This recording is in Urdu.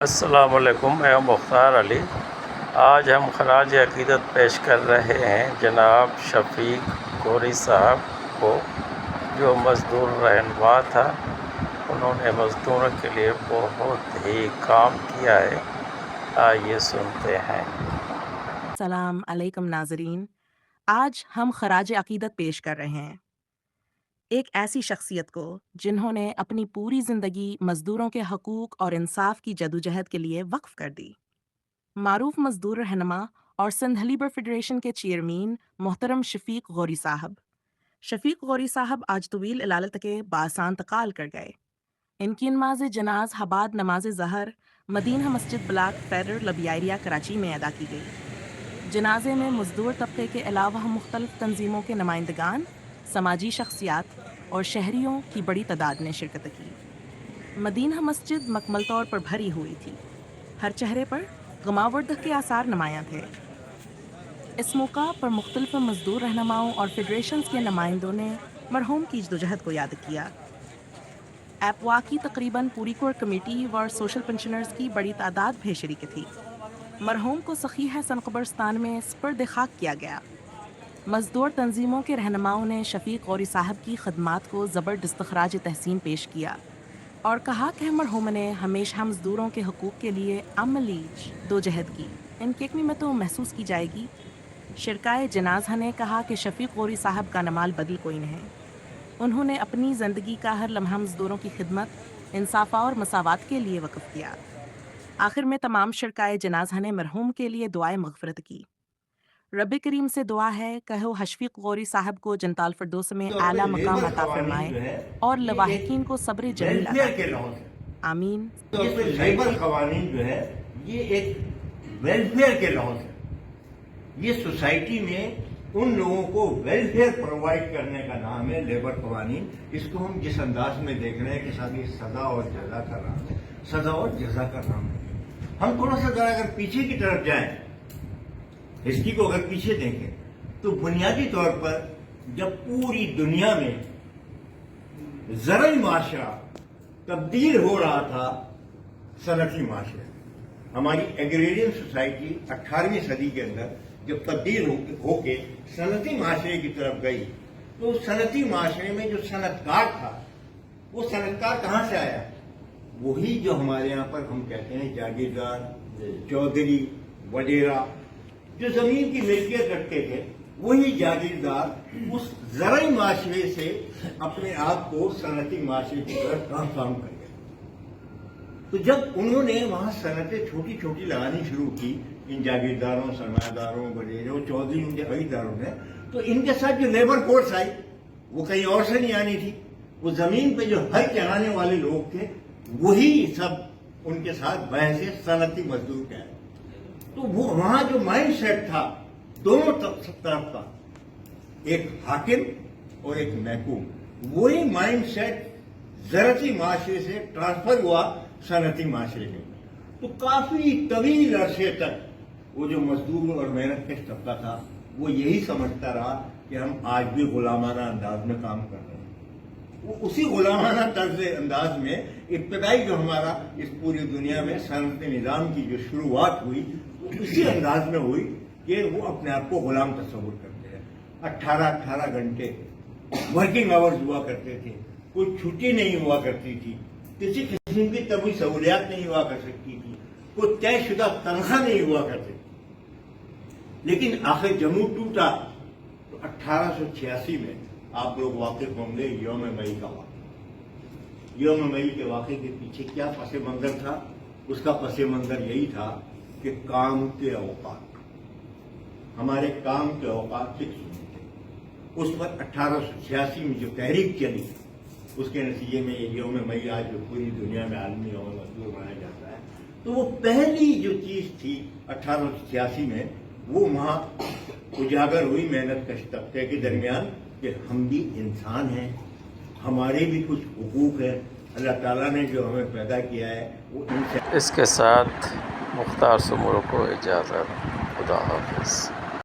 السلام علیکم، میں مختار علی۔ آج ہم خراج عقیدت پیش کر رہے ہیں جناب شفیق غوری صاحب کو، جو مزدور رہنما تھا۔ انہوں نے مزدوروں کے لیے بہت ہی کام کیا ہے۔ آئیے سنتے ہیں۔ السلام علیکم ناظرین، آج ہم خراج عقیدت پیش کر رہے ہیں ایک ایسی شخصیت کو جنہوں نے اپنی پوری زندگی مزدوروں کے حقوق اور انصاف کی جدوجہد کے لیے وقف کر دی۔ معروف مزدور رہنما اور سندھ لیبر فیڈریشن کے چیئرمین محترم شفیق غوری صاحب۔ شفیق غوری صاحب آج طویل علالت کے بآساں انتقال کر گئے۔ ان کی نماز جناز حباد نماز ظہر مدینہ مسجد بلاک فیڈر لبیائریا کراچی میں ادا کی گئی۔ جنازے میں مزدور طبقے کے علاوہ مختلف تنظیموں کے نمائندگان، سماجی شخصیات اور شہریوں کی بڑی تعداد نے شرکت کی۔ مدینہ مسجد مکمل طور پر بھری ہوئی تھی۔ ہر چہرے پر غماوردہ کے آثار نمایاں تھے۔ اس موقع پر مختلف مزدور رہنماؤں اور فیڈریشنز کے نمائندوں نے مرحوم کی جدوجہد کو یاد کیا۔ ایپوا کی تقریباً پوری کور کمیٹی و سوشل پنشنرز کی بڑی تعداد بھی شریک تھی۔ مرحوم کو صحیح سن قبرستان میں سپرد خاک کیا گیا۔ مزدور تنظیموں کے رہنماؤں نے شفیق غوری صاحب کی خدمات کو زبردست خراج تحسین پیش کیا اور کہا کہ مرحوم نے ہمیشہ مزدوروں کے حقوق کے لیے عملی جدوجہد کی۔ ان کی ایک میں تو محسوس کی جائے گی۔ شرکائے جنازہ نے کہا کہ شفیق غوری صاحب کا نمال بدل کوئی نہیں۔ انہوں نے اپنی زندگی کا ہر لمحہ مزدوروں کی خدمت، انصاف اور مساوات کے لیے وقف کیا۔ آخر میں تمام شرکائے جنازہ نے مرحوم کے لیے دعائے مغفرت کی۔ رب کریم سے دعا ہے کہ وہ شفیق غوری صاحب کو جنت الفردوس میں اعلیٰ مقام عطا فرمائے اور لواحقین کو صبر جمیل عطا فرمائے۔ آمین۔ لیبر قوانین جو ہے یہ ایک ویلفیئر کے لحاظ ہے۔ یہ سوسائٹی میں ان لوگوں کو ویلفیئر پرووائڈ کرنے کا نام ہے لیبر قوانین۔ اس کو ہم جس انداز میں دیکھ رہے ہیں کہ ساتھ سزا اور جزا کا نام ہے، سزا اور جزا کا نام ہے۔ ہم تھوڑا سا ذرا اگر پیچھے کی طرف جائیں، ہسٹری کو اگر پیچھے دیکھیں تو بنیادی طور پر جب پوری دنیا میں زرعی معاشرہ تبدیل ہو رہا تھا صنعتی معاشرے، ہماری ایگریرین سوسائٹی 18ویں صدی کے اندر جب تبدیل ہو کے صنعتی معاشرے کی طرف گئی، تو صنعتی معاشرے میں جو صنعت کار تھا، وہ صنعت کار کہاں سے آیا؟ وہی جو ہمارے یہاں پر ہم کہتے ہیں جاگیردار، چودھری وغیرہ، جو زمین کی ملکیت رکھتے تھے، وہی جاگیردار اس زرعی معاشرے سے اپنے آپ کو صنعتی معاشرے کی طرف ٹرانسفارم کر گئے۔ تو جب انہوں نے وہاں صنعتیں چھوٹی چھوٹی لگانی شروع کی، ان جاگیرداروں، سرمایہ داروں، وغیرہ چودھری، ان کے خریداروں نے، تو ان کے ساتھ جو لیبر فورس آئی وہ کہیں اور سے نہیں آنی تھی۔ وہ زمین پہ جو ہل چلانے والے لوگ تھے، وہی سب ان کے ساتھ بحث صنعتی مزدور کے آئے۔ تو وہ وہاں جو مائنڈ سیٹ تھا دونوں طرف کا، ایک حاکم اور ایک محکوم، وہی مائنڈ سیٹ زرعی معاشرے سے ٹرانسفر ہوا صنعتی معاشرے میں۔ تو کافی طویل عرصے تک وہ جو مزدور اور محنت کش طبقہ تھا، وہ یہی سمجھتا رہا کہ ہم آج بھی غلامانہ انداز میں کام کر رہے ہیں۔ وہ اسی غلامانہ طرز انداز میں ابتدائی جو ہمارا اس پوری دنیا میں صنعتی نظام کی جو شروعات ہوئی، اسی انداز میں ہوئی کہ وہ اپنے آپ کو غلام تصور کرتے ہیں۔ 18 گھنٹے ورکنگ آورز ہوا کرتے تھے، کوئی چھٹی نہیں ہوا کرتی تھی، کسی قسم کی طبی سہولیات نہیں ہوا کر سکتی تھی، کوئی طے شدہ تنخواہ نہیں ہوا کرتی تھی۔ لیکن آخر جموں ٹوٹا تو 1886 میں آپ لوگ واقف ہوں گے یوم مئی کا واقعہ۔ یوم مئی کے واقعے کے پیچھے کیا پس منظر تھا؟ اس کا پس منظر یہی تھا کہ کام کے اوقات، ہمارے کام کے اوقات فکس ہوئے تھے۔ اس پر 1886 میں جو تحریک چلی، اس کے نتیجے میں یہ یوم مئی آج جو پوری دنیا میں عالمی یوم مزدور منایا جاتا ہے۔ تو وہ پہلی جو چیز تھی 1886 میں، وہ وہاں اجاگر ہوئی محنت کش طبقے کے درمیان کہ ہم بھی انسان ہیں، ہمارے بھی کچھ حقوق ہیں، اللہ تعالیٰ نے جو ہمیں پیدا کیا ہے وہ ان سے۔ اس کے ساتھ مختار سمور کو اجازت۔ خدا حافظ۔